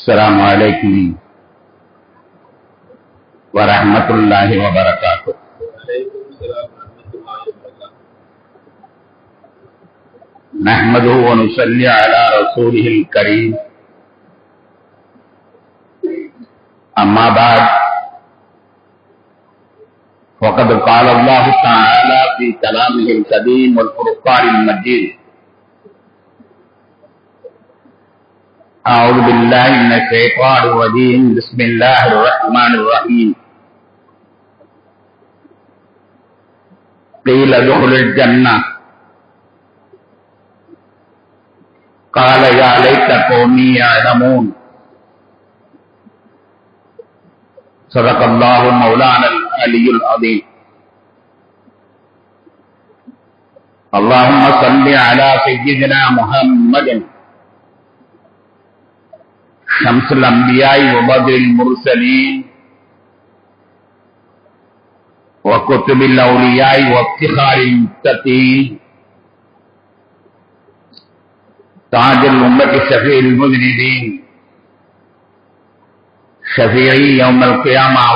السلام عليكم ورحمة الله وبركاته. نحمده ونصلي على رسوله الكريم. أما بعد، وقد قال الله تعالى في كلامه القديم والفرقان المجيد: أعوذ بالله من الشيطان الرجيم. بسم الله الرحمن الرحيم. قيل ادخل الجنة قال يا ليت قومي يعلمون. صدق الله مولانا العلي العظيم. اللهم صل على سيدنا محمد شمس الأنبياء وبدر المرسلين وكتب الأولياء وافتخار المتقين تاج الأمة شفيع المذنبين شفيعي يوم القيامة.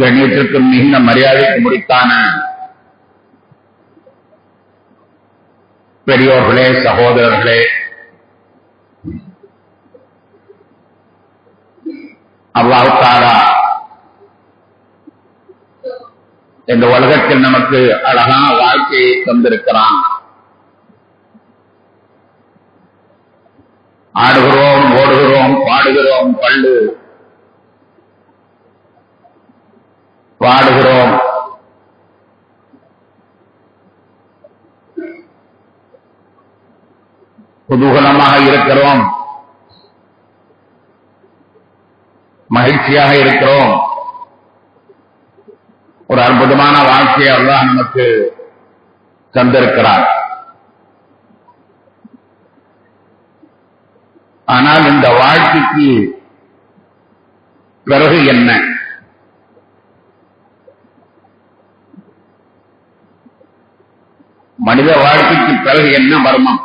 கண்ணியத்திற்கும் மிகுந்த மரியாதைக்கு முடித்தான பெரியோர்களே, சகோதரர்களே, அல்லாஹ் தஆலா இந்த உலகத்தில் நமக்கு அழகான வாழ்க்கையை தந்திருக்கிறான். ஆடுகிறோம், ஓடுகிறோம், பாடுகிறோம், பள்ளு பாடுகிறோம், குதூகலமாக இருக்கிறோம், மகிழ்ச்சியாக இருக்கிறோம். ஒரு அற்புதமான வாழ்க்கையை அல்லாஹ் நமக்கு தந்திருக்கிறார். ஆனால் இந்த வாழ்க்கைக்கு பிறகு என்ன? மனித வாழ்க்கைக்கு பிறகு என்ன மர்மம்?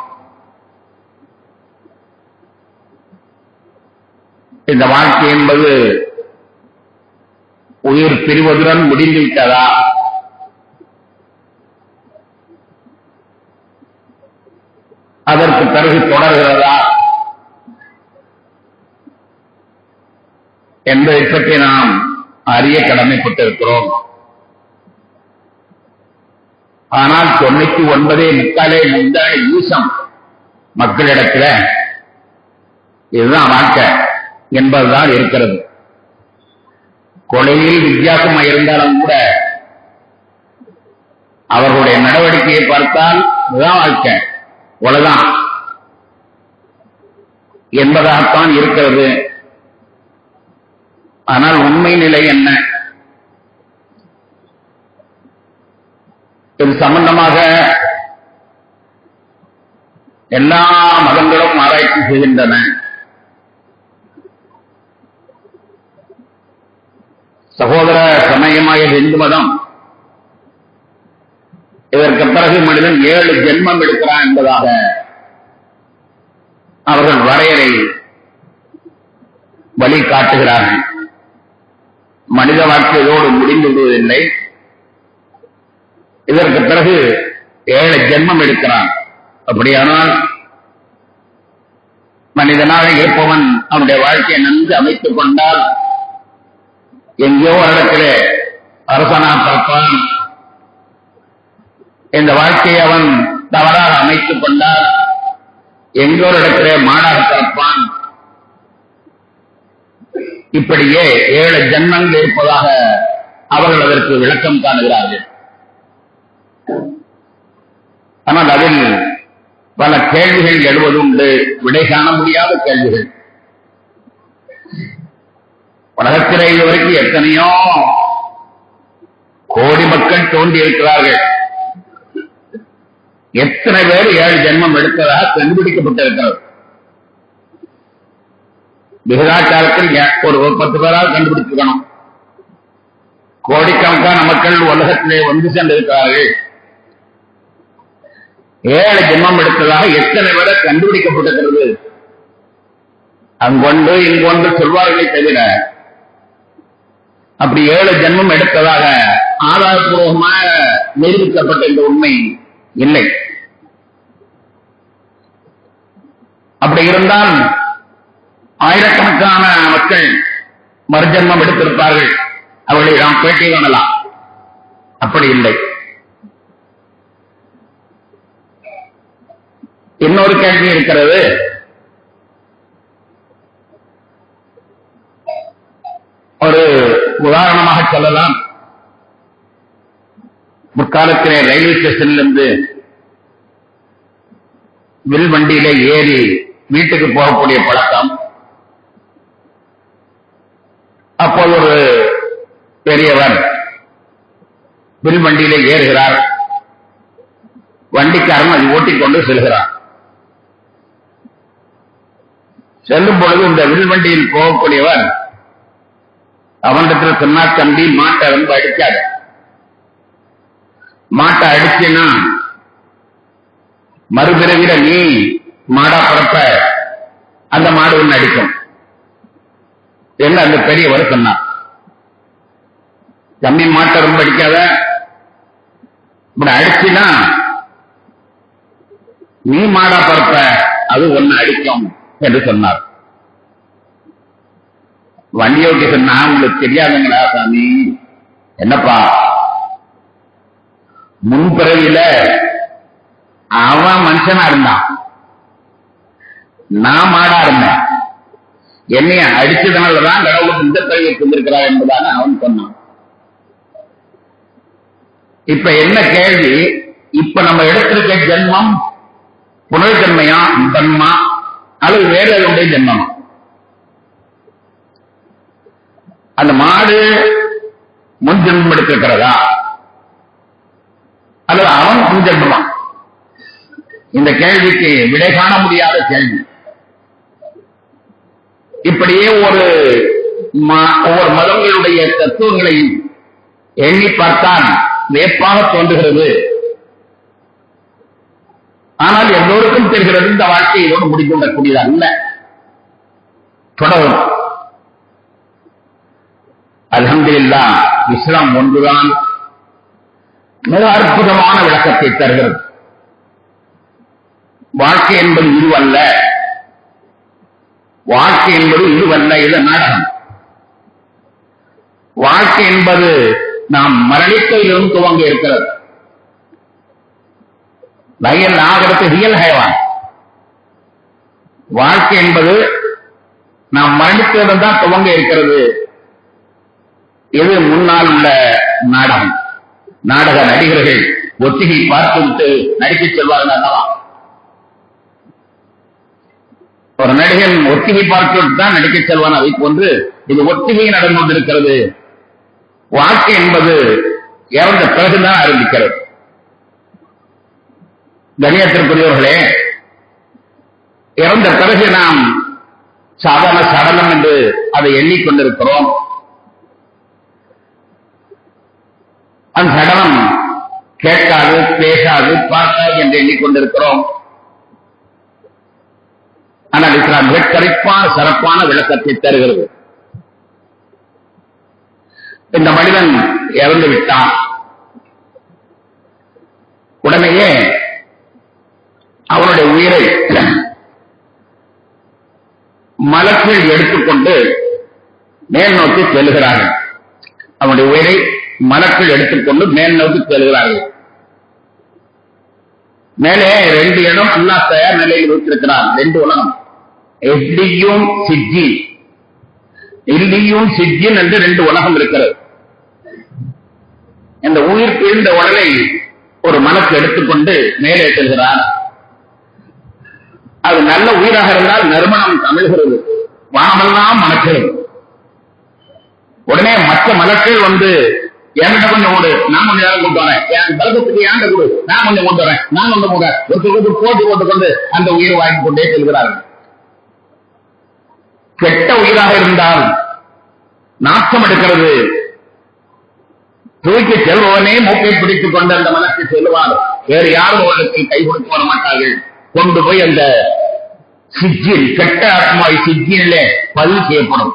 இந்த வாழ்க்கை என்பது உயிர் பிரிவதுடன் முடிந்துவிட்டதா? அதற்கு பிறகு தொடர்கிறதா என்பதை பற்றி நாம் அறிய கடமைப்பட்டிருக்கிறோம். ஆனால் 99.3 ஈசம் மக்களிடத்தில் இதுதான் வாழ்க்கை என்பதுதான் இருக்கிறது. கொலையில் வித்தியாசமாக இருந்தாலும் கூட அவர்களுடைய நடவடிக்கையை பார்த்தால் இதுதான் வாழ்க்கை, கொலைதான் என்பதாகத்தான் இருக்கிறது. ஆனால் உண்மை நிலை என்ன? இது சம்பந்தமாக எல்லா மதங்களும் ஆராய்ச்சி செய்கின்றன. சகோதர சமயமாய இந்து மதம் இதற்கு பிறகு மனிதன் 7 ஜென்மம் எடுக்கிறான் என்பதாக அவர்கள் வரையறை வழி காட்டுகிறார்கள். மனித வாழ்க்கையோடு முடிந்து விடுவதில்லை, இதற்கு பிறகு 7 ஜென்மம் எடுக்கிறான். அப்படியானால் மனிதனாக இருப்பவன் அவனுடைய வாழ்க்கையை நன்கு அமைத்துக் கொண்டால் எங்கேயோ ஒரு இடத்திலே அரசனா பிறப்பான். இந்த வாழ்க்கையை அவன் தவறாக அமைத்துக் கொண்டால் எங்கோ ஒரு இடத்திலே மாடாக பிறப்பான். இப்படியே 7 ஜென்மங்கள் இருப்பதாக அவர்கள் அதற்கு விளக்கம் காணுகிறார்கள். ஆனால் அதில் பல கேள்விகள் எழுவதுண்டு, விடை காண முடியாத கேள்விகள். உலகத்திலே இதுவரைக்கும் எத்தனையோ கோடி மக்கள் தோன்றி இருக்கிறார்கள். எத்தனை பேர் 7 ஜென்மம் எடுத்ததாக கண்டுபிடிக்கப்பட்டிருக்கிறது. விகிதாச்சாரத்தில் ஒரு 10 பேரால் கண்டுபிடிச்சிருக்கணும். கோடிக்கணக்கான மக்கள் உலகத்திலே வந்து சென்றிருக்கிறார்கள். 7 ஜென்மம் எடுத்ததாக எத்தனை பேரை கண்டுபிடிக்கப்பட்டிருக்கிறது. அங்கொன்று இங்கொன்று சொல்வார்களே தவிர அப்படி 7 ஜென்மம் எடுத்ததாக ஆதாரப்பூர்வமாக நிரூபிக்கப்பட்ட இந்த உண்மை இல்லை. அப்படி இருந்தால் ஆயிரக்கணக்கான மக்கள் மறுஜென்மம் எடுத்திருப்பார்கள். அவர்களை நாம் பேட்டி காணலாம். அப்படி இல்லை. இன்னொரு கேள்வி இருக்கிறது. ஒரு உதாரணமாக சொல்லலாம். முற்காலத்திலே ரயில்வே ஸ்டேஷனிலிருந்து வில் வண்டியிலே ஏறி வீட்டுக்கு போகக்கூடிய பழக்கம். அப்போது ஒரு பெரியவர் வில் வண்டியிலே ஏறுகிறார். வண்டிக்காரன் அதை ஓட்டிக்கொண்டு செல்கிறார். செல்லும் பொழுது இந்த வில் வண்டியில் போகக்கூடியவர் அவனிடத்தில் சொன்னார், தம்பி மாட்டை ரொம்ப அடிக்காது. மாட்டை அடிச்சுன்னா மறுபிறவில நீ மாடா பிறப்ப அந்த மாடு ஒன்று அடிக்கும் என்று அந்த பெரியவர் சொன்னார். தம்பி மாட்டை ரொம்ப அடிக்காத, இப்படி அடிச்சுனா நீ மாடா பிறப்ப அது ஒன்னு அடிக்கும் என்று சொன்னார். வண்டியோட்டி சொன்னா, உங்களுக்கு தெரியாதுங்களா சாமி, என்னப்பா முன்பிறவியில அவன் மனுஷனா இருந்தான், நான் மாடா இருந்தேன், என்னைய அடிச்சதுனாலதான் கடவுளுக்கு இந்த பிறவியை தந்திருக்கிறார் என்பதாக அவன் சொன்னான். இப்ப என்ன கேள்வி, இப்ப நம்ம எடுத்திருக்க ஜென்மம் புனர்ஜன்மையா ஜன்மா அல்லது வேற எதுடைய ஜென்மமா? அந்த மாடு முன் ஜென்மம் எடுத்திருக்கிறதா அல்லது அவன் முன் ஜென்மமா? இந்த கேள்விக்கு விடை காண முடியாத கேள்வி. இப்படியே ஒவ்வொரு மதங்களுடைய தத்துவங்களையும் எண்ணி பார்த்தால் வேப்பாக தோன்றுகிறது. ஆனால் எல்லோருக்கும் தெரிகிறது இந்த வாழ்க்கை இதோடு முடிக்கொள்ளக்கூடியது அல்ல, தொடரும். அல்ஹம்துலில்லாஹ், இஸ்லாம் ஒன்றுதான் மிக அற்புதமான விளக்கத்தை தருகிறது. வாழ்க்கை என்பது இதுவல்ல, வாழ்க்கை என்பது இதுவல்ல, இது நாடகம். வாழ்க்கை என்பது நாம் மரணிக்கையிலும் துவங்க இருக்கிறது. வயல் ஆகிறது ரியல் ஹைவான். வாழ்க்கை என்பது நாம் மரணித்ததுடன் தான் துவங்க இருக்கிறது. இது முன்னால் உள்ள நாடகம். நாடக நடிகர்கள் ஒத்திகை பார்த்துவிட்டு நடிக்கச் செல்வார்கள் அல்லவா? ஒரு நடிகன் ஒத்திகை பார்த்துவிட்டு தான் நடிக்கச் செல்வான். அதை போன்று இது ஒத்திகை நடந்து கொண்டிருக்கிறது. வாழ்க்கை என்பது இறந்த பிறகுதான் ஆரம்பிக்கிறது. கணியத்திற்குரியவர்களே, இறந்த பிறகு நாம் சாதாரண சடலம் என்று அதை எண்ணிக்கொண்டிருக்கிறோம். அந்த சடலம் கேட்காது, பேசாது, பார்க்காது என்று எண்ணிக்கொண்டிருக்கிறோம். ஆனால் இஸ்லாம் மிகக்கரிப்பான சிறப்பான விளக்கத்தை தருகிறது. இந்த மனிதன் இறந்து விட்டான். உடனேயே அவனுடைய உயிரை மலக்குகள் எடுத்துக்கொண்டு மேல் நோக்கி செல்கிறார்கள். அவனுடைய உயிரை மலக்குகள் எடுத்துக்கொண்டு மேல் நோக்கி செல்கிறார்கள். மேலே 2 இடம் அல்லாஹ் தயார் நிலையில் வைத்திருக்கிறார். 2 உலகம், எல்லியும் சிஜ்ஜின். எல்லியும் சிஜ்ஜின் என்று 2 உலகம் இருக்கிறது. இந்த உயிர் பிரிந்த உடலை ஒரு மலக்கு எடுத்துக்கொண்டு மேலே செல்கிறார். அது நல்ல உயிராக இருந்தால் நறுமணம் தமிழ்கிறது, வானமெல்லாம் மணக்கிறது. உடனே மற்ற மலக்கள் வந்து என்கிட்ட கொஞ்சம் ஓடு, நான் கொஞ்சம் நேரம் கொண்டு வரேன், என் பலகத்துக்கு ஏண்ட கொடு, நான் கொஞ்சம் கொண்டு வரேன், நான் கொண்டு போக ஒருத்தருக்கு போட்டி போட்டுக்கொண்டு அந்த உயிர் வாங்கி கொண்டே செல்கிறார்கள். கெட்ட உயிராக இருந்தால் நாசம் எடுக்கிறது. தூக்கி செல்பவனே மூக்கை பிடித்துக் கொண்டு அந்த மனத்தை செல்வார். வேறு யாரும் அவர்களுக்கு கை கொடுத்து வர மாட்டார்கள். கொண்டு போய் அந்த சிஜில், கெட்ட ஆத்மாவை சிஜிலே பதிவு செய்யப்படும்,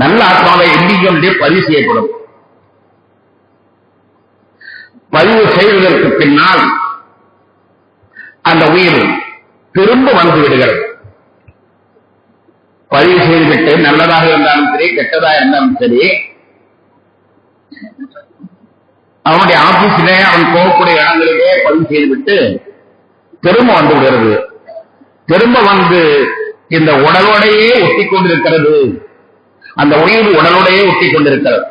நல்ல ஆத்மாவை எண்ணிக்கொண்டே பதிவு செய்யப்படும். பதிவு செய்வதற்கு பின்னால் அந்த உயிர் திரும்ப வந்து விடுகிறது. பதிவு செய்துவிட்டு நல்லதாக இருந்தாலும் சரி, கெட்டதாக இருந்தாலும் சரி, அவனுடைய ஆபீஸிலே அவன் போகக்கூடிய இடங்களிலே பதிவு செய்துவிட்டு திரும்ப வந்து விடுகிறது. திரும்ப வந்து இந்த உடலோடையே ஒட்டி கொண்டிருக்கிறது. அந்த உயிர் உடலோடையே ஒட்டி கொண்டிருக்கிறது.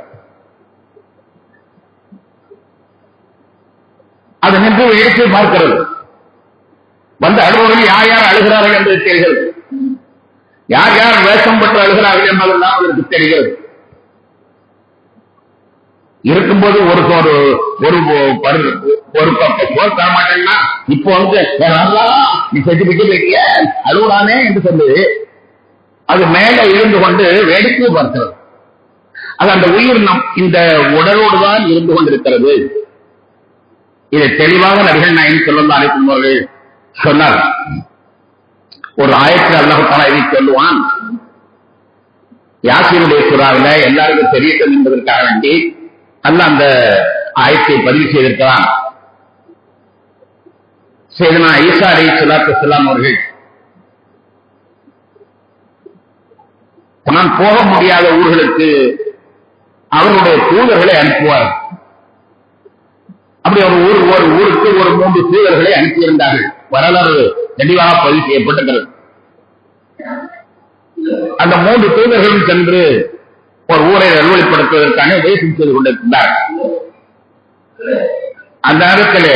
அது நின்று எடுத்து பார்க்கிறது. வந்து அழுபவர்கள் யார் யார் அழுகிறார்கள் என்று தெரிகிறது. யார் யார் வேஷம் பட்டு அழுகிறார்கள் என்பதெல்லாம் அவருக்கு தெரிகிறது. இருக்கும்போது ஒரு பக்கம் போர் தர மாட்டேன்னா இப்போ வந்து நீ செஞ்சு விட்டு போயிட்டிய அழுகுறானே என்று சொல்லி அது மேல இருந்து கொண்டு வேடிக்கை பார்க்கிறது. அது அந்த உயிர் இந்த உடலோடு தான் இருந்து கொண்டிருக்கிறது. இதை தெளிவாக நபிகள் நாயகம் ஸல்லல்லாஹு அலைஹி வஸல்லம் அவர்கள் சொன்னார். ஒரு ஆயத்தில் அல்லாஹ் தஆலா இதை சொல்லுவான். யாசீனுடைய சூறாவில எல்லாருக்கும் தெரியட்டும் என்பதற்காக வேண்டி அல்லாஹ் அந்த ஆயத்தை பதிவு செய்திருக்கிறான். சையதுனா ஈசா அலைஹிஸ்ஸலாத்து வஸ்ஸலாம் அவர்கள் தான் போக முடியாத ஊர்களுக்கு அவர்களுடைய தூதர்களை அனுப்புவார். அப்படி ஒரு ஊருக்கு ஒரு 3 தூதர்களை அனுப்பியிருந்தார்கள். வரலாறு தெளிவாக பதிவு செய்யப்பட்டிருக்கிறது. அந்த 3 தூதர்களும் சென்று ஒரு ஊரை நல்வழிப்படுத்துவதற்கான உபதேசம் செய்து கொண்டிருக்கிறார். அந்த நேரத்தில்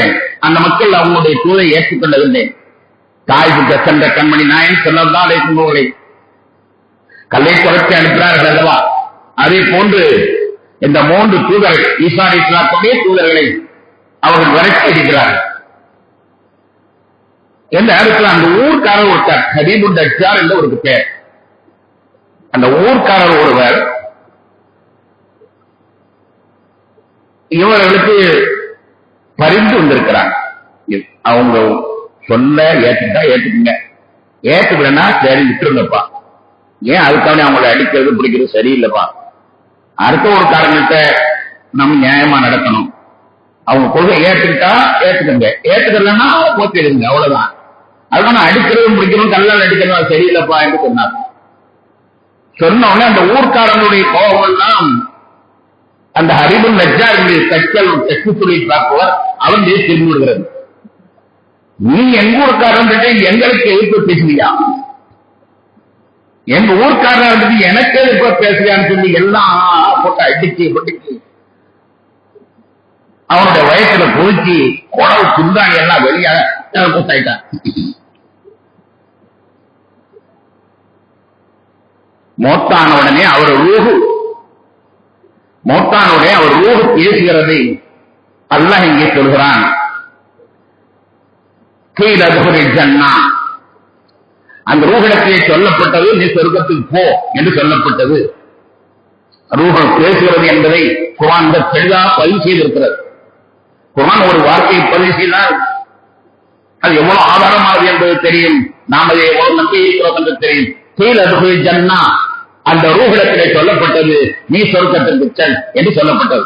அந்த மக்கள் அவங்களுடைய தூதை ஏற்றுக்கொள்ளவில்லை. தாய்க்கு சென்ற கண்மணி நாயகம் ஸல்லல்லாஹு அலைஹி வஸல்லம் அவர்களை கல்லை துரத்தி அனுப்பினார்கள் அல்லவா, அதே போன்று இந்த 3 தூதர்கள் ஈசா அலைஹிஸ்ஸலாத்துடைய தூதர்களை அவர்கள் விரட்டி அடிக்கிறார்கள். எந்த நேரத்தில் அந்த ஊர்க்காரர் ஒருத்தர் ஹபீபுன் நஜ்ஜார் என்ற ஒரு பேர், அந்த ஊர்க்காரர் ஒருவர் இவர்களுக்கு பரிந்து வந்திருக்கிறார். அவங்க சொல்ல ஏற்றுக்கிட்டா ஏற்றுக்குங்க, ஏற்றுக்கலன்னா சரி விட்டுருங்கப்பா, ஏன் அதுக்கான அவங்களை அடிக்கிறது பிடிக்கிறது சரியில்லைப்பா, அடுத்த ஒரு காரணத்தை நம்ம நியாயமா நடக்கணும், அவங்க கொள்கை ஏற்றுக்கிட்டா ஏற்றுக்கங்க, ஏற்றுக்கலன்னா போத்திடுங்க, அவ்வளவுதான். அதுக்கான அடிக்கிறதும் பிடிக்கிறதும் கல்லால் அடிக்கிறதும் அது சரியில்லைப்பா என்று சொன்னார். சொன்ன உடனே அந்த ஊர்க்காரங்களுடைய கோபம் எல்லாம் அந்த ஹபீபுன் நஜ்ஜார் தச்சு தொழில் பார்ப்பவர் அவன் திரும்பி விடுகிறது. நீ எங்க ஊர்க்காரன் எங்களுக்கு எதிர்ப்பு பேசுவியா, எங்க ஊர்க்காரன் இருந்துட்டு எனக்கு எதிர்ப்பு பேசுவியான்னு சொல்லி எல்லாம் போட்டு அடிச்சு அவனுடைய வயசுல பொறுக்கி உணவு சுந்தாணி எல்லாம் வெளியாக கூட்டாயிட்டான். மோத்தான உடனே அவர் ரூஹு பேசுகிறதை அல்லாஹ் இங்கே சொல்கிறான். அந்த ரூஹிடத்திலே சொல்லப்பட்டது நீ சொர்க்கத்துக்கு போ என்று சொல்லப்பட்டது. ரூஹு பேசுகிறது என்பதை குர்ஆன் தெளிவாக பதிவு செய்திருக்கிறது. குர்ஆன் ஒரு வார்த்தையை பதிவு செய்தால் அது எவ்வளவு ஆதாரமானது என்பது தெரியும், நாம் அதை எவ்வளவு நம்பி இருக்கிறோம் என்று தெரியும். கீழ் ஜன்னா அந்த ரூஹிடத்திலே சொல்லப்பட்டது நீ சொர்க்கத்திற்கு செல் என்று சொல்லப்பட்டது.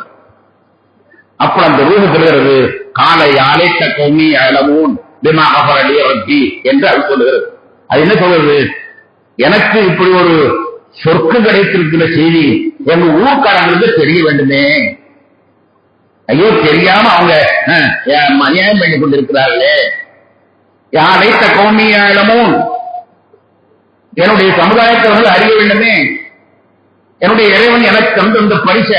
அப்ப அந்த ரூஹு சொல்கிறது காலை அழைத்த கௌமி அலமூன் பிமா கஃபரலி ரப்பி என்று அது சொல்லுகிறது. அது என்ன சொல்றது, எனக்கு இப்படி ஒரு சொர்க்கம் கிடைத்திருக்கிற செய்தி எங்க ஊர்க்காரங்களுக்கு தெரிய வேண்டுமே, ஐயோ தெரியாம அவங்க அநியாயம் பண்ணி கொண்டிருக்கிறார்களே, அழைத்த கௌமி அலமூன் என்னுடைய சமுதாயத்தவர்கள் அறிய வேண்டுமே, என்னுடைய இறைவன் எனக்கு தந்த பரிச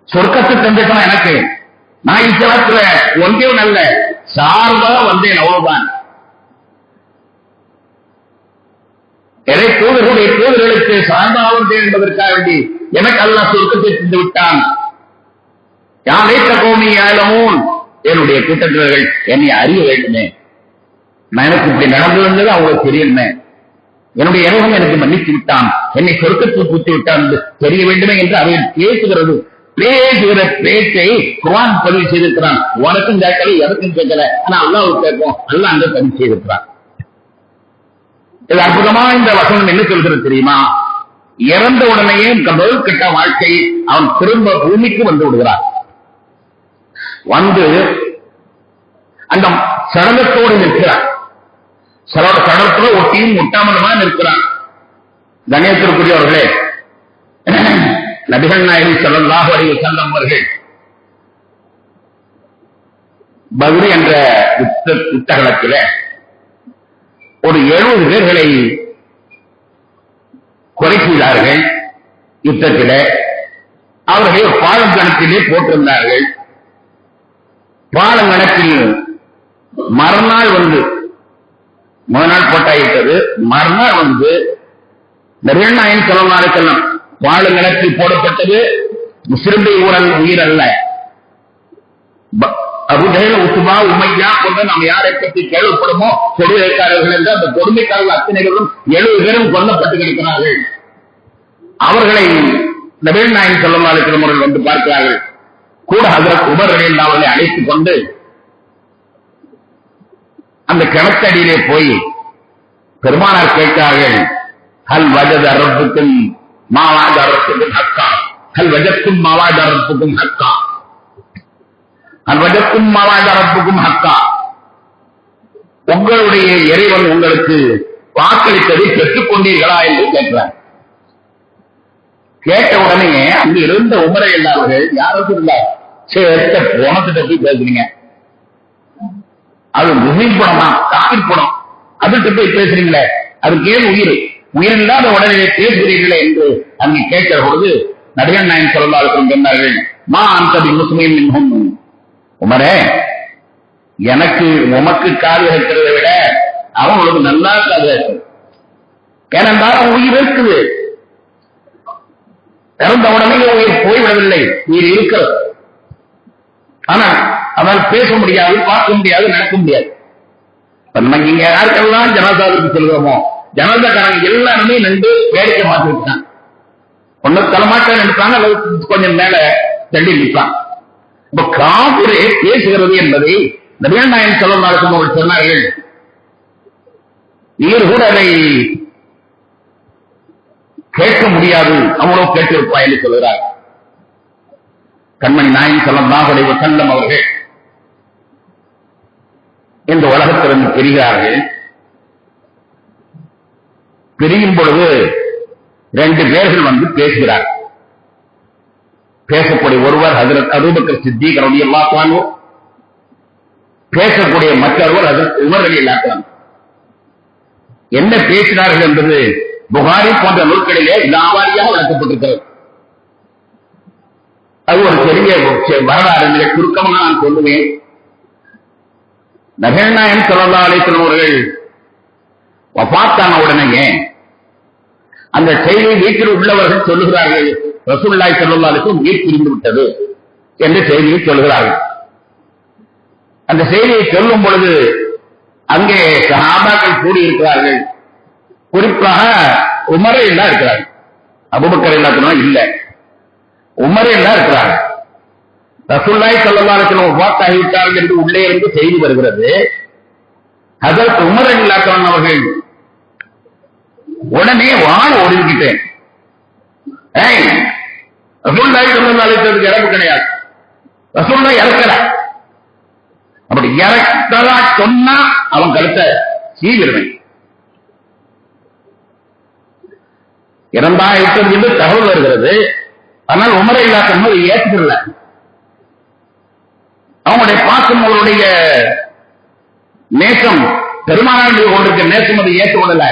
சொர்க்கத்தை தந்துட்டான் எனக்கு, நான் இச்சலத்துல ஒன்றே நல்ல சார்பாக வந்தேன், அவ்வளவுதான் எதை தூதர்களுக்கு சார்பாவது என்பதற்காக வேண்டி எனக்கு அல்லாஹ் சொர்க்கத்தை தந்து விட்டான். யானை கோமி ஆழமும் என்னுடைய கூட்டத்தினர்கள் என்னை அறிய வேண்டுமே, நான் எனக்கு இப்படி நடந்திருந்தது அவங்களுக்கு தெரியணுமே, என்னுடைய இறைவன் எனக்கு மன்னித்து விட்டான், என்னை சொர்க்கத்தில் கூட்டி விட்டான் என்று தெரிய வேண்டுமே என்று அவர்கள் பேசுகிற பேச்சை குர்ஆன் பதிவு செய்திருக்கிறான். உனக்கும் கேட்கல, எனக்கும் கேட்கல, ஆனா அல்லாஹ்வுக்கு கேட்கும். அல்லாஹ் அங்க பதிவு செய்திருக்கிறான். இது அற்புதமா இந்த வசனம் என்ன சொல்கிறது தெரியுமா? இறந்த உடனேயே முதல் கட்ட வாழ்க்கை அவன் திரும்ப பூமிக்கு வந்து விடுகிறான். வந்து அந்த சடலத்தோடு நிற்கிறான். சடலத்தோடு ஒட்டியும் முட்டாமலுமா நிற்கிறான். கணேசத்திற்குரியவர்களே, நபிகள் நாயகம் ஸல்லல்லாஹு அலைஹி வஸல்லம் அவர்கள் பத்ர் என்ற யுத்தகலத்திலே ஒரு 70 பேர்களை கொலை செய்தார்கள். யுத்தத்திலே அவர்களை பாலங்கணக்கிலே போட்டிருந்தார்கள். பாலங்கணக்கில் மறுநாள் வந்து முதல் நாள் போட்டாயிட்டது. மறுநாள் வந்து நபிகள் நாயகம் ஸல்லல்லாஹு அலைஹி வஸல்லம் பாலங்கணக்கில் போடப்பட்டது முஸ்லிம்கள் உயிர் அல்ல. அபூஜஹல், உத்பா, உமையா போன்ற நாம் யாரை பற்றி கேள்விப்படுமோ கொடுமைக்காரர்கள் என்று அந்த கொடுமைக்காரர்கள் அத்தனைகளும் 70 பேரும் கொல்லப்பட்டு கிடைக்கிறார்கள். அவர்களை நபிகள் நாயகம் ஸல்லல்லாஹு அலைஹி வஸல்லம் அவர்கள் வந்து பார்க்கிறார்கள். கூட ஹஜ்ரத் உமர் ரலியல்லாஹு அன்ஹு அழைத்துக் கொண்டு அந்த கிணத்தடியிலே போய் பெருமானார் கேட்கிறார்கள், ஹல் வஜத ரப்புக்கும் மா வஅத ரப்புக்கும் ஹக்கா, ஹல் வஜத்தும் மா வஅத ரப்புக்கும் ஹக்கா, ஹல் வஜத்தும் மா வஅத ரப்புக்கும் ஹக்கா, உங்களுடைய இறைவன் உங்களுக்கு வாக்களித்ததை பெற்றுக் கொண்டீர்களா என்று கேட்கிறார். கேட்ட உடனே அங்கு இருந்த உமரை எல்லாவர்கள் யாரும் இருந்தார், சரி போனத்தை போய் பேசுறீங்க, அது முஸ்லிம் பணமா காபிர் பணம், அதுக்கு போய் பேசுறீங்களே, அதுக்கு ஏன் உயிர் இல்லாத உடனே பேசுகிறீர்களே என்று அங்கே கேட்கிற பொழுது நபிகள் நாயகம் ஸல்லல்லாஹு அலைஹி வஸல்லம் சொன்னார்கள், மா அன்த பிமுஸ்லிமின் மின்ஹும், உமரே எனக்கு உமக்கு காது இருக்கிறதை விட அவங்களுக்கு நல்லா காது இருக்கும். ஏனென்றால் உயிர் இருக்குது, இறந்த உடனே உயிர் போய்விடவில்லை, உயிர் இருக்கிறது. ஆனால் அவனால் பேச முடியாது, பார்க்க முடியாது, நடக்க முடியாது. நமக்கு இங்க யாருக்கெல்லாம் ஜனாதாவுக்கு செல்கிறோமோ ஜனாதாக்காரங்க எல்லாருமே நின்று வேடிக்கை மாற்றிருக்காங்க. ஒன்னு தலைமாட்டம் நினைப்பாங்க, அல்லது கொஞ்சம் மேல தள்ளி நிற்பாங்க. இப்ப காபிரே பேசுகிறது என்பதை நபிகள் நாயகம் ஸல்லல்லாஹு அலைஹி வஸல்லம் சொன்னார்கள். நீர் கூட அதை கேட்க முடியாது, அவ்வளவு கேட்டிருப்பா என்று சொல்கிறார். கண்மணி நாயகம் ஸல்லல்லாஹு அலைஹி வஸல்லம் அவர்கள் இந்த உலகத்திலிருந்து பிரிகிறார்கள். பிரியும் பொழுது 2 பேர்கள் வந்து பேசுகிறார். பேசக்கூடிய ஒருவர் ஹஜ்ரத் அபூபக்கர் சித்திக் ரலியல்லாஹு அன்ஹு, பேசக்கூடிய மற்றொருவர் ஹஜ்ரத் உமர் ரலியல்லாஹு அன்ஹு. என்ன பேசினார்கள் என்பது புகாரி போன்ற நூல்களிலே விலாவாரியாக விளக்கப்பட்டிருக்கிறது. அது ஒரு பெரிய வரலாறு, சுருக்கமாக நான் சொல்லுவேன். நபிகள் நாயகம் ஸல்லல்லாஹு அலைஹி வஸல்லம் அவர்கள் வஃபாத்தான உடனே அந்த செய்தியை வீட்டில் உள்ளவர்கள் சொல்லுகிறார்கள், ரசூலுல்லாஹி ஸல்லல்லாஹு அலைஹி வஸல்லம் உயிர் பிரிந்து விட்டது என்று செய்தியை சொல்கிறார்கள். அந்த செய்தியை சொல்லும் பொழுது அங்கே சஹாபாக்கள் கூடியிருக்கிறார்கள். குறிப்பாக உமரே எல்லாம் இருக்கிறார்கள், அபூபக்கர் எல்லாம் இல்ல, உமரே எல்லாம் இருக்கிறார்கள். ரசூலுல்லாஹி ஸல்லல்லாஹு அலைஹி வஸல்லம் வஃபாத் ஆகிவிட்டார்கள் என்று உள்ளே இருந்து செய்தி வருகிறது. ஹஜ்ரத் உமர் ரலியல்லாஹு அன்ஹு அவர்கள் உடனே வாழ ஒதுக்கிட்டேன், ரசூலுல்லாஹி ஸல்லல்லாஹு அலைஹி வஸல்லம் இறப்பு கிடையாது, ரசூலுல்லாஹ் இறக்கல, அப்படி இறக்கலா சொன்னா அவன் கருத்தை சீவிடுவேன். இறந்தாயிட்டது என்று தகவல் வருகிறது. ஆனால் உமரை இல்லாத ஏற்றுக்கல. அவங்களுடைய பாசம், அவருடைய நேசம், பெருமானார் மீது கொண்டிருக்க நேசம் அதை ஏற்றுக்கொள்ளல.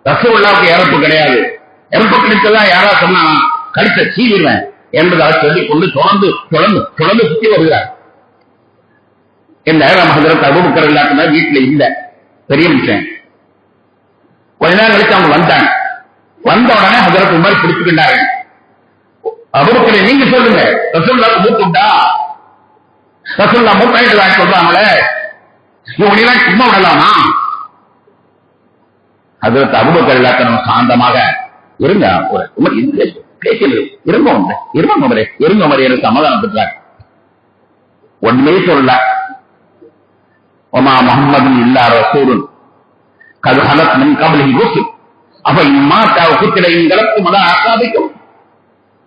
ரசூலுல்லாஹ்வுக்கு இறப்பு கிடையாது, இறப்பு கிடைத்ததா யாரா சொன்னா கழுத்தை சீவிடுவேன் என்பதாக சொல்லிக் கொண்டு தொடர்ந்து சுற்றி வருகிறார். இந்த ஹஜ்ரத் அபூபக்கர் ரலியல்லாஹு அன்ஹு வீட்டில் இல்ல, பெரிய விஷயம். கொஞ்ச நேரம் கழிச்சு அவங்க வந்தாங்க. வந்த உடனே ஹஜரத் உமர் பிடிச்சுக்கிட்டாங்க. அவருக்கு நீங்க சொல்லுங்க, ரசூலுல்லாஹ் மூத்துட்டா, ரசூலுல்லாஹ் மூத்தாயிட்டு சொல்றாங்களே, இவங்கெல்லாம் சும்மா விடலாமா? ஹஜரத் அபூபக்கர் ரலியல்லாஹு சாந்தமாக இருங்க, உமர் பேச்சில் இருங்க உமரே என்று சமாதானம் பெற்றார். ஒன்றுமே சொல்ல, ஒமா முஹம்மதுன் இல்லா ரசூலுன் கத் ஹலத் மின் கப்லிஹி ருசுல் அஃப இன் மாத அவ் குத்தில இன் கலப்தும் அலா அஸாபிக்கும்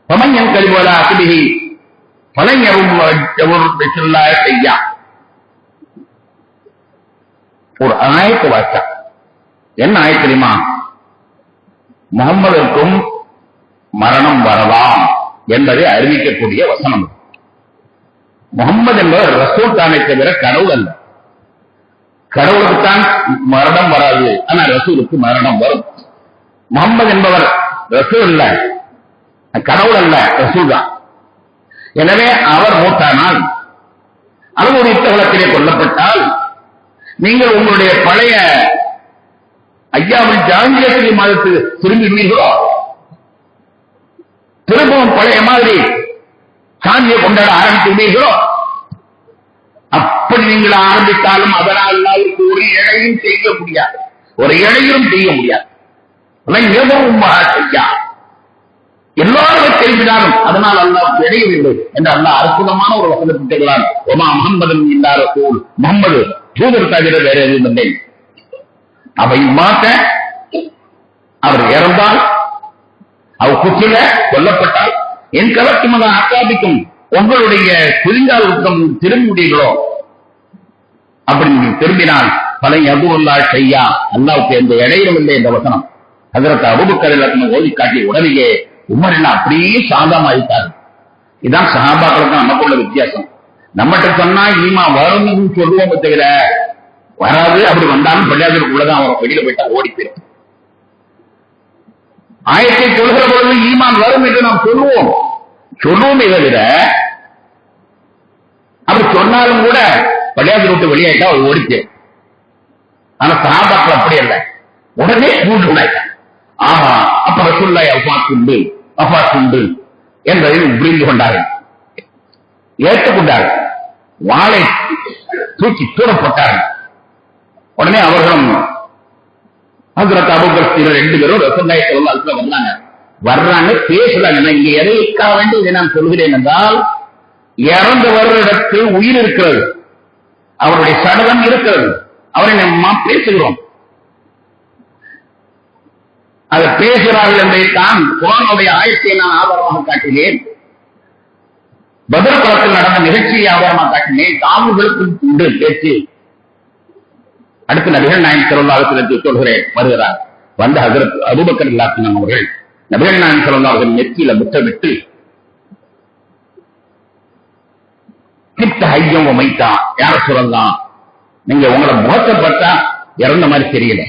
ஃபமன் யன்கலிபு அலா அஸபிஹி ஃபலன் யரும் பிஸ்மில்லாஹி ஷையா. ஒரு ஆயத்து வாச்சா. என்ன ஆயத்து தெரியுமா? முகம்மதுக்கும் மரணம் வரலாம் என்பதை அறிவிக்கக்கூடிய வசனம். முகம்மது என்பவர் ரசூல் தானே தவிர கடவுள் அல்ல. கடவுளுக்குத்தான் மரணம் வராது, ஆனால் ரசூலுக்கு மரணம் வரும். முகம்மது என்பவர் ரசூல் அல்ல, கடவுள் அல்ல, ரசூல் தான். எனவே அவர் மூத்தானால் அல்லது ஒரு யுத்தகலத்திலே கொல்லப்பட்டால் நீங்கள் உங்களுடைய பழைய ஐயாவின் ஜாங்கிலேஸ்வரி மாதத்துக்கு திரும்பிடுவீர்களோ? திரும்பவும் பழைய மாதிரி சாந்தியை கொண்டாட ஆரம்பித்துள்ளீர்களோ? அப்படி நீங்கள் ஆரம்பித்தாலும் அதனால் அல்லாஹ்வுக்கு ஒரு இழையும் செய்ய முடியாது, ஒரு இழையும் செய்ய முடியாது. எதுவும் செய்யா எல்லாரும் தெரிவித்தாலும் அதனால் அல்லாஹ் இடையவில்லை என்று அல்லாஹ் அற்புதமான ஒரு வசனத்தை சொல்கிறான். ஒமா முஹம்மதுன் இல்லா ரசூல், முகம்மது தூதர் தவிர வேற எதுவும் இல்லை. அவை மாற்ற அவர் இறந்தால், அவர் குற்றில கொல்லப்பட்டால், என் கலக்கு மத அக்காபிக்கும் உங்களுடைய குறிஞ்சால் உத்தம் திரும்பினீர்களோ? அப்படி நீங்கள் திரும்பினால் பல யதுல்லா செய்யா, அல்லாஹ்வுக்கு எந்த இடையிலும் இல்லை என்ற வசனம் ஹஜரத் அபூபக்கர் ரலியல்லாஹு ஓதி காட்டி உடனேயே உமர் என்ன அப்படியே சாந்தமாயிட்டார். இதுதான் சஹாபாக்களுக்கு நமக்குள்ள வித்தியாசம். நம்மகிட்ட சொன்னா ஈமா வரும் சொல்லுவோம் தவிர வராது. அப்படி வந்தாலும் பள்ளியாசலுக்குள்ளதான் அவன் வெளியில போயிட்டா ஓடி போயிடும். ஆயத்தை சொல்கிற பொழுது ஈமான் வரும் என்று நாம் சொல்லுவோமே தவிர, அப்படி சொன்னாலும் கூட பள்ளியாசல் விட்டு வெளியாயிட்டா அவர் ஓடிச்சு. ஆனா சஹாபாக்கள் அப்படி அல்ல, உடனே மூன்று ஆமா அப்ப ரசூலுல்லாஹி அஃபாத்துண்டு என்பதை புரிந்து கொண்டார்கள், ஏற்றுக்கொண்டார்கள், வாளை தூக்கி தூரப்பட்டார்கள். உடனே அவர்களும் ஹஜ்ரத் அபூபக்கர் 2 பேரும் ரசூலுல்லாஹி ஸல்லல்லாஹு அலைஹி வஸல்லம் வர்றாங்க, பேசுறாங்க. இங்க எதைக்காக வேண்டி இதை நான் சொல்கிறேன் என்றால், இறந்தவர்களிடத்தில் உயிர் இருக்கிறது, அவருடைய சடலம் இருக்கிறது, அவரை நம்ம பேசுகிறோம். அதை பேசுகிறார்கள் என்பதைத்தான் குர்ஆனுடைய ஆயத்தை நான் ஆதாரமாக காட்டினேன். பத்ர் களத்தில் நடந்த நிகழ்ச்சியை ஆதாரமாக காட்டினேன். தாமுகளுக்கு உண்டு பேச்சு. அடுத்து நபிகள் நாயகம் ஸல்லல்லாஹு அலைஹி வஸல்லம் சொல்கிறேன் வருகிறார். வந்த ஹஜ்ரத் அபூபக்கர் ரலியல்லாஹு அன்ஹு அவர்கள் நபிகள் நாயகம் ஸல்லல்லாஹு அலைஹி வஸல்லம் நெற்றியில முத்தமிட்டு கிட்ட ஐயம் மைத்தா யார சொல்லலாம், நீங்க உங்களை முகத்தை பார்த்தா இறந்த மாதிரி தெரியல,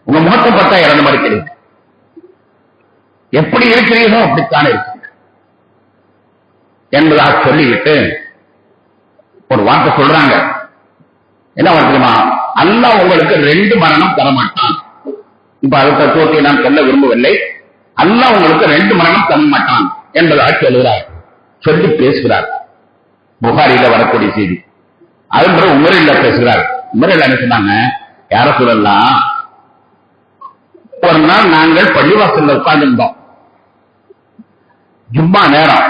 உங்க முகத்தை பார்த்தா இறந்த மாதிரி தெரியல, எப்படி இருக்கிறீர்களோ அப்படித்தானே இருக்கு என்பதாக சொல்லிவிட்டு ஒரு வார்த்தை சொல்றாங்க. என்ன வார்த்தைமா? அல்லாஹ் உங்களுக்கு 2 மரணம் தரமாட்டான். இப்ப அதை தத்துவத்தை நான் சொல்ல விரும்பவில்லை. அல்லாஹ் உங்களுக்கு 2 மரணம் தரமாட்டான் என்பதாக சொல்கிறார், சொல்லி பேசுகிறார். புகாரில வரக்கூடிய செய்தி. அது பிறகு உமரில் பேசுகிறார். உமரில் என்ன சொன்னாங்க, யார சொல்லலாம், ஒரு நாள் நாங்கள் பள்ளிவாசல்ல உட்கார்ந்துருந்தோம், ஜும்மா நேரம்.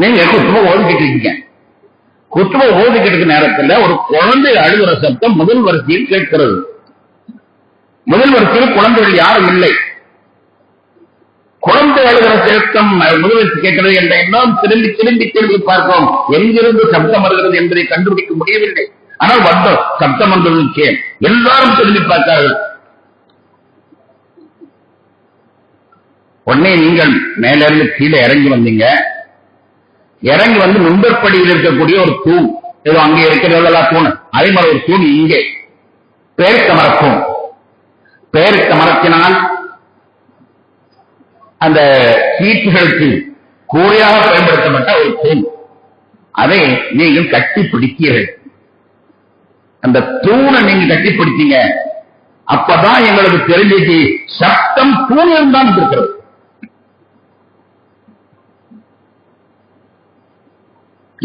நீங்க குத்துபை ஓதிக்கிட்டு இருக்கீங்க. குத்துபை ஓதிக்கிட்டு இருக்க நேரத்தில் ஒரு குழந்தை அழுகிற சத்தம் முதல் வரிசையில் கேட்கிறது. முதல் வரிசையில் குழந்தைகள் யாரும் இல்லை. குழந்தை அழுகிற சத்தம் முதல் வரிசை கேட்கிறது என்ற எண்ணம் திரும்பி திரும்பி திரும்பி பார்க்கிறோம். எங்கிருந்து சப்தம் வருகிறது என்பதை கண்டுபிடிக்க முடியவில்லை. ஆனால் வந்தோம், சப்தம் வந்தது. எல்லாரும் திரும்பி பார்த்தார்கள். உடனே நீங்கள் மேலிருந்து கீழே இறங்கி வந்தீங்க. இறங்கி வந்து முன்பற்படியில் இருக்கக்கூடிய ஒரு தூண், ஏதோ அங்கே இருக்கிறதா தூண், அதே மாதிரி ஒரு தூண் இங்கே பேரித்த மரத்தூண். பேரித்த மரத்தினால் அந்த சீட்டுகளுக்கு கூரையாக பயன்படுத்தப்பட்ட ஒரு தூண், அதை நீங்கள் கட்டி பிடித்தீர்கள். அந்த தூணை நீங்க கட்டி பிடித்தீங்க. அப்பதான் எங்களுக்கு தெரிஞ்சிச்சு சப்தம் தூணில் தான் இருக்கிறது.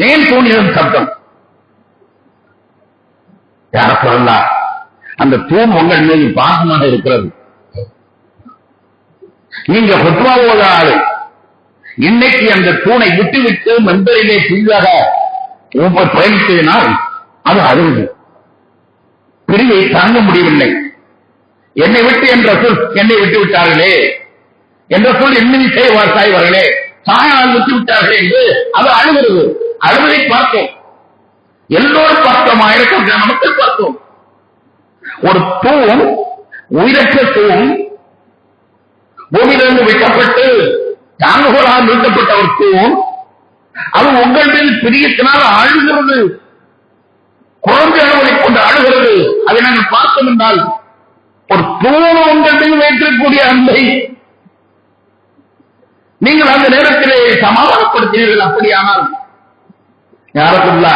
ஏன் தூணிலும் சப்தம்? யார சொல்லலாம், அந்த தூண் உங்கள் மீது பாசமாக இருக்கிறது. நீங்க ஃபத்வாவோட ஆளு, இன்னைக்கு அந்த தூணை விட்டுவிட்டு மெம்பரிலே புதிதாக பயணித்ததினால் அது அழுது பிரிவை தாங்க முடியவில்லை. என்னை விட்டு என்ற சொல், என்னை விட்டு விட்டார்களே என்ற சொல் என்ன செய்வார் சாய்வார்களே, சாயால் விட்டு விட்டார்களே என்று அது அழுகிறது. அழுவதை பார்த்தோம், எல்லோரும் பார்த்தோம், ஆயிரக்கணக்கான மக்கள் பார்த்தோம். ஒரு தூண், உயிரற்ற தூண், பூமியிலிருந்து வெட்டப்பட்டு தாங்குகோளால் நீட்டப்பட்ட ஒரு தூண், அது உங்கள் மீது பிரியத்தினால் அழுகிறது, குழந்தை அளவை கொண்டு அழுகிறது. அதை நாங்கள் பார்த்தோம் என்றால் ஒரு தூண் உங்கள் மீது வைத்திருக்கக்கூடிய அன்பை நீங்கள் அந்த நேரத்திலே சமாதானப்படுத்தினீர்கள். அப்படியானால் யாருக்குள்ளா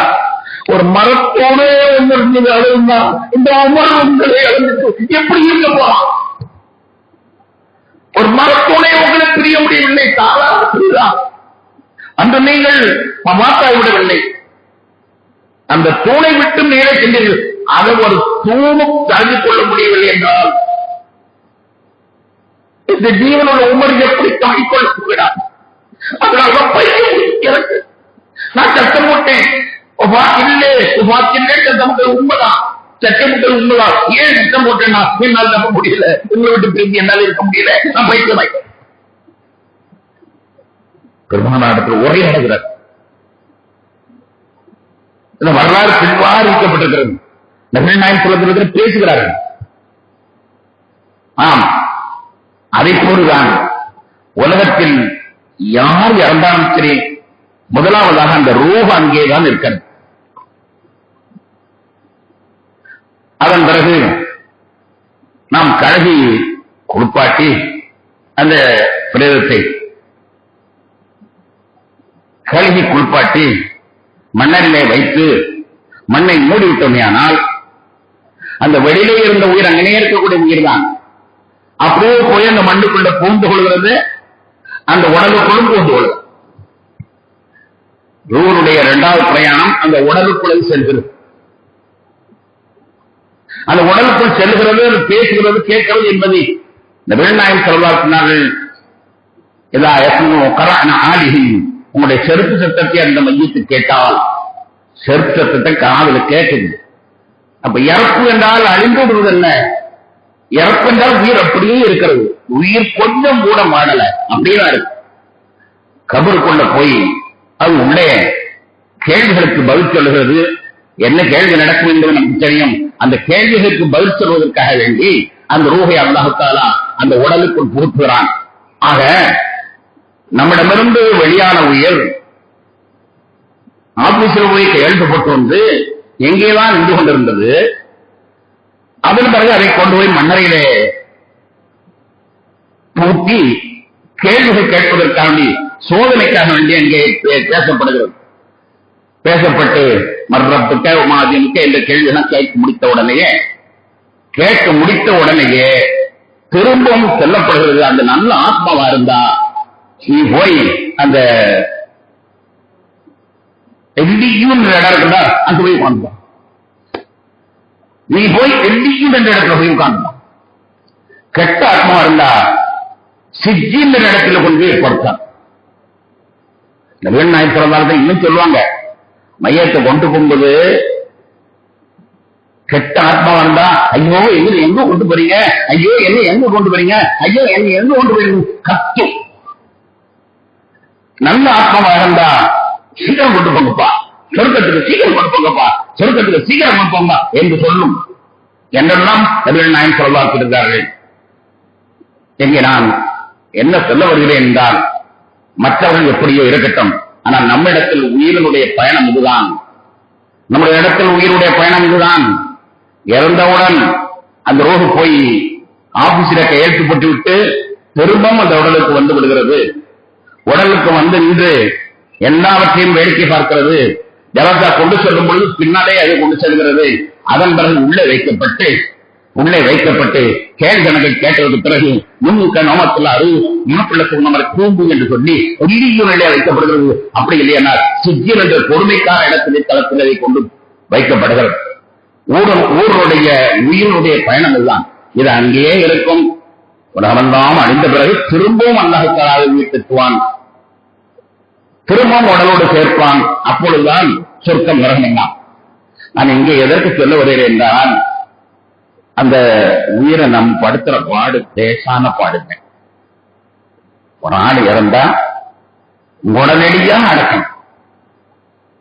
ஒரு மரத்தோடே ஒன்று இருந்தது அழுந்தா இந்த அமர் உங்களை அழுந்துட்டு எப்படி இருக்க போலாம்? ஒரு மரத்தோடே உங்களை பிரிய முடியவில்லை, தாராள புரியுதா? அன்று நீங்கள் மாத்தாய்விடவில்லை, அந்த தூணை விட்டு மேலே சென்றீர்கள். அதை ஒரு தூணும் தழுந்து கொள்ள முடியவில்லை என்றால் இந்த ஜீவனோட உமர் எப்படி தாங்கிக் கொள்ள போகிறார்? அதனால்தான் பையன் நான் சத்தம் போட்டேன், உண்மைதான், சட்டமுட்டல் உண்மைதான். ஏன் சத்தம் போட்டேன்னா என்னால் நம்ப முடியல, உங்களை விட்டு பிரிஞ்சு என்னால் இருக்க முடியல, நான் பைத்தியமாய். பெருமானாடத்தில் ஒரே நடக்கிறார். இந்த வரலாறு பின்வாரிக்கப்பட்டிருக்கிறது. நபிகள் நாயகம் ஸல்லல்லாஹு பேசுகிறார்கள். ஆம், அதை போதுதான் உலகத்தில் யார் இறந்தாலும் சரி, முதலாவதாக அந்த ரூஹ் அங்கேதான் இருக்கிறது. அதன் பிறகு நாம் கழுவி குளிப்பாட்டி அந்த பிரேதத்தை கழுவி குளிப்பாட்டி மண்ணரிலே வைத்து மண்ணை மூடிவிட்டோமையானால் அந்த வெளியிலே இருந்த உயிர் அங்கனே இருக்கக்கூடிய உயிர் தான் அப்படியே போய் அந்த மண்ணுக்குள்ள பூந்து கொள்கிறது, அந்த உடலுக்குள்ளும் பூந்து கொள்கிறது. ரூஹுடைய இரண்டாவது பிரயாணம் அந்த உடலுக்குள்ளே செல்கிறது. அந்த உடலுக்குள் செல்கிறது, பேசுகிறது, கேட்கிறது என்பதை நபிகள் நாயகம் ஸல்லல்லாஹு அலைஹி வஸல்லம் இதா யஸ்மு கரஅன ஆலிஹி, உங்களுடைய செருப்பு சத்தத்தை அந்த மையத்து கேட்டால் செருப்பு சத்தத்தை காதில் கேட்குது. அப்ப இறப்பு என்றால் அழிந்து விடுவது என்ன? இறப்பு என்றால் உயிர் அப்படியே இருக்கிறது, உயிர் கொஞ்சம் கூட மாடல, அப்படியே இருக்கு. கபருக்குள்ள போய் அது உள்ளே கேள்விகளுக்கு பதில் சொல்லுகிறது. என்ன கேள்வி நடக்கும் என்பது நமக்கு தெரியும். அந்த கேள்விகளுக்கு பதில் சொல்வதற்காக வேண்டி அந்த ரூஹை அல்லாஹ் தஆலா அந்த உடலுக்குள் புகுத்துகிறான். ஆக நம்மிடமிருந்து வெளியான உயிர் ஆபீஸில் போய் கையெழுத்தப்பட்டு வந்து எங்கேதான் நின்று கொண்டிருந்தது. அதன் பிறகு அதை கொண்டு போய் மண்ணறையிலே பூட்டி கேள்விகள் கேட்பதற்காண்டி சோதனைக்காக வேண்டி அங்கே பேசப்படுகிறது. பேசப்பட்டு மர்ரப்புக்க உமாதினுக்க என்ற கேள்வியெல்லாம் கேட்க முடித்த உடனேயே திரும்பவும் செல்லப்படுகிறது. அந்த நல்ல ஆத்மாவா இருந்தா நீ போய் அந்த எல்டியும் இடம் இருக்குதா அங்க போய் உட்காந்துப்பான். நீ போய் எல்டியும் என்ற இடத்துல போய் உட்காந்துப்பான். கெட்ட ஆத்மா இருந்தா சிஜின் என்ற இடத்துல கொண்டு போய் பொறுத்தான். நபிகள் நாயகம் ஸல்லல்லாஹு அலைஹி வஸல்லம் இன்னும் சொல்லுவாங்க, மையத்தை கொண்டு போகும்போது கெட்ட ஆத்மா வந்தா ஐயோ என்ன எங்க கொண்டு போறீங்க, ஐயோ என்ன எங்க கொண்டு போறீங்க, ஐயோ என்ன எங்க கொண்டு போறீங்க கத்தும். நல்ல ஆத்மாவா இருந்தா சீக்கிரம் கொண்டு போங்கப்பா, சொர்க்கத்துக்கு சீக்கிரம் கொண்டு போங்கப்பா, சொர்க்கத்துக்கு சீக்கிரம் கொண்டு போங்க என்று சொல்லும் என்றெல்லாம் நபிகள் நாயகம் ஸல்லல்லாஹு அலைஹி வஸல்லம். எங்கே நான் என்ன சொல்ல வருகிறேன் என்றால், மற்றவர்கள் எப்படியோ இருக்கட்டும், ஆனால் நம்மிடத்தில் உயிரினுடைய பயணம் இதுதான். நம்முடைய இடத்தில் உயிருடைய பயணம் இதுதான். இறந்தவுடன் அந்த ரோடு போய் ஆபீஸில கையெழுத்து போட்டு விட்டு திரும்பவும் அந்த உடலுக்கு வந்து விடுகிறது. உடலுக்கு வந்து நின்று எல்லாவற்றையும் வேடிக்கை பார்க்கிறது. ஜனாசா கொண்டு செல்லும் பொழுது பின்னாலே அதை கொண்டு செல்கிறது. அதன் பிறகு உள்ளே வைக்கப்பட்டு உள்ளே வைக்கப்பட்டு கேள்கணக்கில் கேட்டதற்கு பிறகு முன்னுக்க நோமத்துள்ளாரு மனப்பிள்ளக்கு நம்மளை கூம்பு என்று சொல்லி ஒல்லிய நிலையா வைக்கப்படுகிறது. அப்படி இல்லையா சிஜில் என்ற பொறுமைக்கான இடத்திலே தளத்திலே கொண்டு வைக்கப்படுகிறது. ஊருடைய உயிருடைய பயணம் எல்லாம் இது அங்கேயே இருக்கும். உலகமெல்லாம் அழிந்த பிறகு திரும்பவும் அல்லாஹ் வீட்டுக்குவான், திரும்பவும் உடலோடு சேர்ப்பான். அப்பொழுதுதான் சொர்க்கம் நரகம். நான் இங்கே எதற்கு சொல்ல வருகிறேன் என்றால், அந்த உயிரை நம் படுத்துற பாடு லேசான பாடுங்க. ஒரு ஆள் இறந்தா உடனடியா அடக்கம்,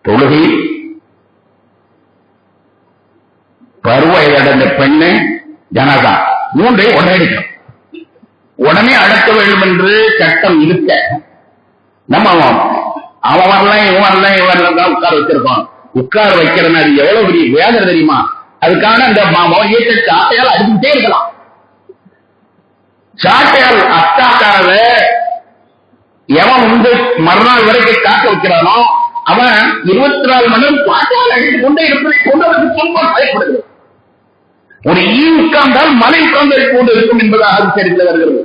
தொழுகை, பருவ அடைந்த பெண்ணு ஜனதா மூன்றை உடனடிக்கும். உடனே அடக்க வேண்டும் என்று சட்டம் இருக்க நம்ம அவன் வரலாம் இவன் வரலாம் இவன் வரலாம் உட்கார வச்சிருக்கோம். உட்கார வைக்கிறேன்னு அது எவ்வளவு பெரிய வேதனை தெரியுமா? அதுக்கான அந்த சாட்டையால் அடிச்சுட்டே இருக்கலாம். சாட்டையால் அத்தாக்காரத எவன் வந்து மறுநாள் வரைக்கும் காக்க வைக்கிறானோ அவன் 24 மணி நேரம் சாட்டையால் அடித்து கொண்டே இருப்பதை கொண்டு துன்பம் பயப்படுது. ஒரு ஈ உட்கார்ந்தால் மலை உட்கார்ந்து கொண்டு இருக்கும் என்பதாக தெரிந்து வருகிறது.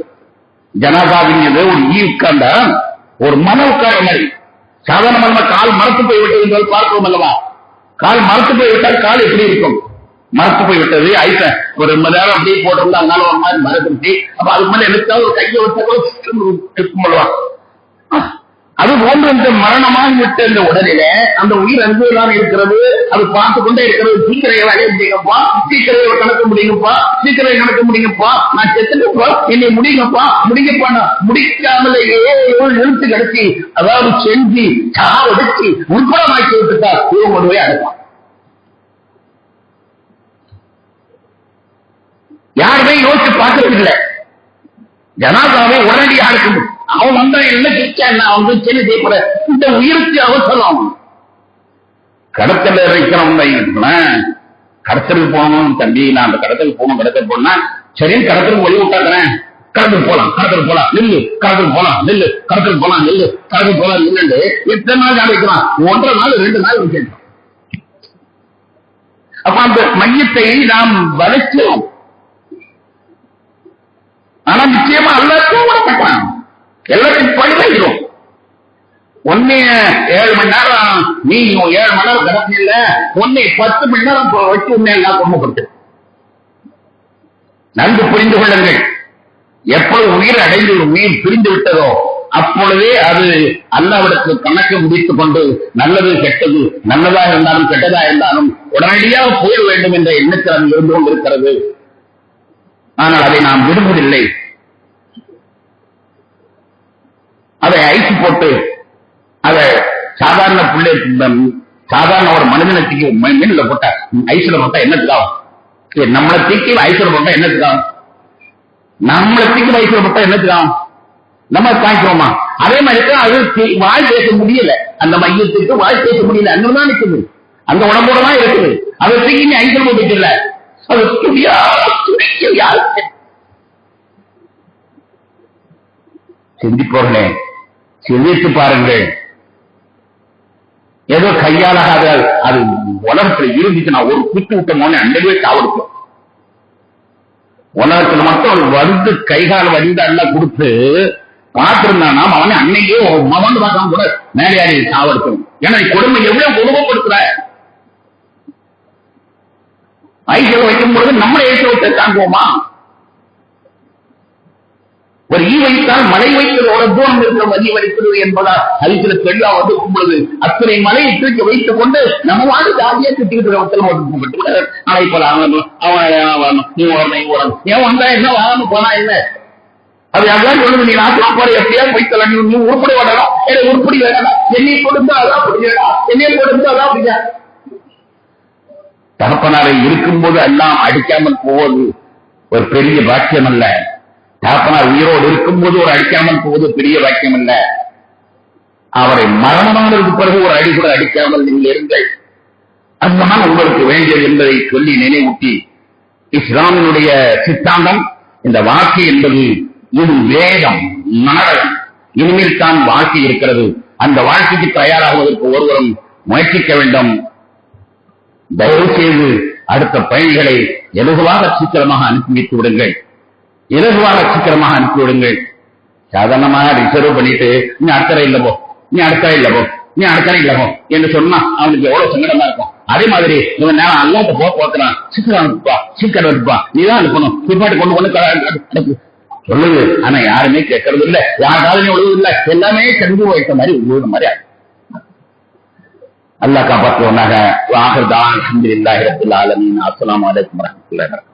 ஜனாதாவின் மீது ஒரு ஈ உட்கார்ந்தால் ஒரு மன உட்கார்ந்த மாதிரி. சாதாரணமாக கால் மரத்து போய்விட்டது என்பது பார்ப்போம் அல்லவா? கால் மரத்து போய்விட்டால் கால் எப்படி இருக்கும்? மரத்து போய்விட்டது, ஐச ஒரு மணி நேரம் அப்படியே போட்டிருந்தா அதனால ஒரு மாதிரி மரத்துச்சு. அப்ப அதுக்கு மேல எனக்கு ஒரு கையை வச்சுக்கும் அல்லவா? அது போன்ற இந்த மரணமாக விட்ட இந்த உடலில அந்த உயிர் அன்புதான் இருக்கிறது. அது பார்த்து கொண்டே இருக்கிறது. சீக்கிரம் அடைய முடியுங்கப்பா, சீக்கிரம் நடக்க முடியுங்கப்பா, சீக்கிரம் நடக்க முடியுங்கப்பா, நான் செத்துப்பா, என்னை முடியுங்கப்பா, முடிங்கப்பா. முடிக்காமலேயே நிறுத்து கிடச்சி, அதாவது செஞ்சு சாவடிச்சு உட்படமாக்கி விட்டுட்டா இவங்க கொண்டு போய் அடைப்பான். யாருமே யோசிச்சு பார்க்கறதில்லை. ஜனாதாவை உடனடியாக இருக்கும். அவன் வந்தா என்ன கிச்சா அவங்க சென்னை செய்யப்பட இந்த உயிருக்கு அவசரம். கடத்தல இருக்கிறவங்க கடத்தலுக்கு போகணும் தம்பி, நான் அந்த கடத்தலுக்கு போகணும், கடத்தல் போனா சரி கடத்தலுக்கு வழி விட்டாக்குறேன், கடத்தல் போலாம், கடத்தல் போலாம் நெல்லு, கடத்தல் போலாம் நெல்லு, கடத்தல் போலாம் நெல்லு, கடத்தல் போலாம் நெல்லு. எத்தனை நாள் காமிக்கலாம்? 1.5 நாள் 2 நாள் வச்சிருக்கோம். அப்ப அந்த மையத்தை நாம் வளைச்சோம். ஆனா நிச்சயமா எல்லாத்தையும் விடப்பட்டான், எல்லாத்தையும் பழிவைக்கிறோம். ஒன்னே 7 மணி நேரம் நீ 7 மணி நேரம் கடத்தி இல்ல, ஒன்னே 10 மணி நேரம் வச்சு உன்னை எல்லாம் கொடுமைப்பட்டு. நன்கு புரிந்து கொள்ளுங்கள். எப்பொழுது உயிர் அடைந்து ஒரு உயிர் பிரிந்து விட்டதோ அப்பொழுதே அது அல்லாஹ்விடத்தில் கணக்கு முடித்துக் கொண்டு நல்லது கெட்டது, நல்லதா இருந்தாலும் கெட்டதா இருந்தாலும் உடனடியாக போய வேண்டும் என்ற எண்ணத்தில் அது இருந்து கொண்டிருக்கிறது. ஆனால் அதை நாம் விரும்புவதில்லை. அதை ஐசு போட்டு அதை சாதாரண பிள்ளை சாதாரண ஒரு மனிதனுக்கு மீன்ல போட்டா ஐசுல போட்டா என்னத்துக்காகும்? நம்மளை தீக்கி ஐசுல போட்டா என்னத்துக்காகும்? நம்மளை தீக்கி ஐசுல போட்டா என்னத்துக்காகும்? நம்ம தாய்க்கிறோமா? அதே மாதிரி அது வாய் பேச முடியல, அந்த மையத்துக்கு வாய் பேச முடியல, அங்கதான் இருக்குது, அந்த உடம்போட தான் இருக்குது. அதை தீக்கி நீ ஐசுல போட்டுல அது சிந்திப்போர்களே, சிந்தித்து பாருங்கள். ஏதோ கையாளாக அது உலகத்தில் இருந்துச்சுன்னா ஒரு குத்து விட்டமோன்னு அண்டவே சாவடிக்கும். உலகத்தில் மட்டும் ஒரு வந்து கைகால் வடிந்து எல்லாம் கொடுத்து பார்த்திருந்தானா அவனை அன்னைக்கே மவந்து பார்க்காம கூட மேலையாரி சாவடிக்கும். ஏன்னா கொடுமை எவ்வளவு கொடுமைப்படுத்துற. ஐசியில் வைக்கும் பொழுது நம்மளை ஏற்ற வச்சு தாங்குவோமா? ஒரு ஈ வைத்தால் மழை வைத்ததோட தூரம் இருக்கிற வலி வலிக்கிறது என்பதால் அதில் தெளிவா வந்து பொழுது அத்தனை மலையை தூக்கி வைத்துக் கொண்டு நம்ம வாங்க ஜாதியா திட்டிக்கிட்டு நாளை போல அவன் நீ வரணும் ஏன் வந்தா என்ன வாங்க போனா என்ன? அது அதான் சொல்லுது, நீ நாட்டு போற எப்படியாவது வைத்தல, நீ உருப்படி வேடலாம், உருப்படி வேடலாம், என்னை கொடுத்தா அதான் அப்படி வேடா, என்னையை கொடுத்தா அதான் அப்படியா? தகப்பனாரை இருக்கும்போது எல்லாம் அடிக்காமல் போவது ஒரு பெரிய பாக்கியம் அல்ல. தகப்பனார் உயிரோடு இருக்கும்போது ஒரு அடிக்காமல் போவது பெரிய பாக்கியம் அல்ல. அவரை மரணமானதுக்கு பிறகு ஒரு அடி கூட அடிக்காமல் நீங்கள் இருங்கள், அதுதான் உங்களுக்கு வேண்டியது என்பதை சொல்லி நினைவூட்டி, இஸ்லாமினுடைய சித்தாந்தம் இந்த வாழ்க்கை என்பது இது வேதம் நாடகம். இனிமேல் தான் வாழ்க்கை இருக்கிறது. அந்த வாழ்க்கைக்கு தயாராகுவதற்கு ஒருவரும் முயற்சிக்க வேண்டும். தயவு செய்து அடுத்த பயணிகளை இலகுவாக சீக்கிரமாக அனுப்பி வைத்து விடுங்கள், இலகுவாக சீக்கிரமாக அனுப்பி விடுங்கள். சாதாரணமாக ரிசர்வ் பண்ணிட்டு நீ அடுத்த இல்ல போ, நீ அடுத்த இல்ல போ, நீ அடுத்த இல்ல போ என்று சொன்னா அவனுக்கு எவ்வளவு சங்கடமா இருக்கும். அதே மாதிரி இவன் நேரம் அல்லாட்ட போக்குறான், சீக்கிரம் அனுப்புப்பா, சீக்கிரம் அனுப்புப்பா, நீதான் அனுப்பணும், பிற்பாட்டு கொண்டு சொல்லுது. ஆனா யாருமே கேட்கறது இல்ல, யாருக்காவது உழுவு இல்ல, எல்லாமே செஞ்சு வைத்த மாதிரி உழுவுற மாதிரி. அல்லாஹ் காப்பாற்றுவனாக. அஸ்ஸலாமு அலைக்கும் வரஹ்மத்துல்லாஹி வபரகாத்துஹு.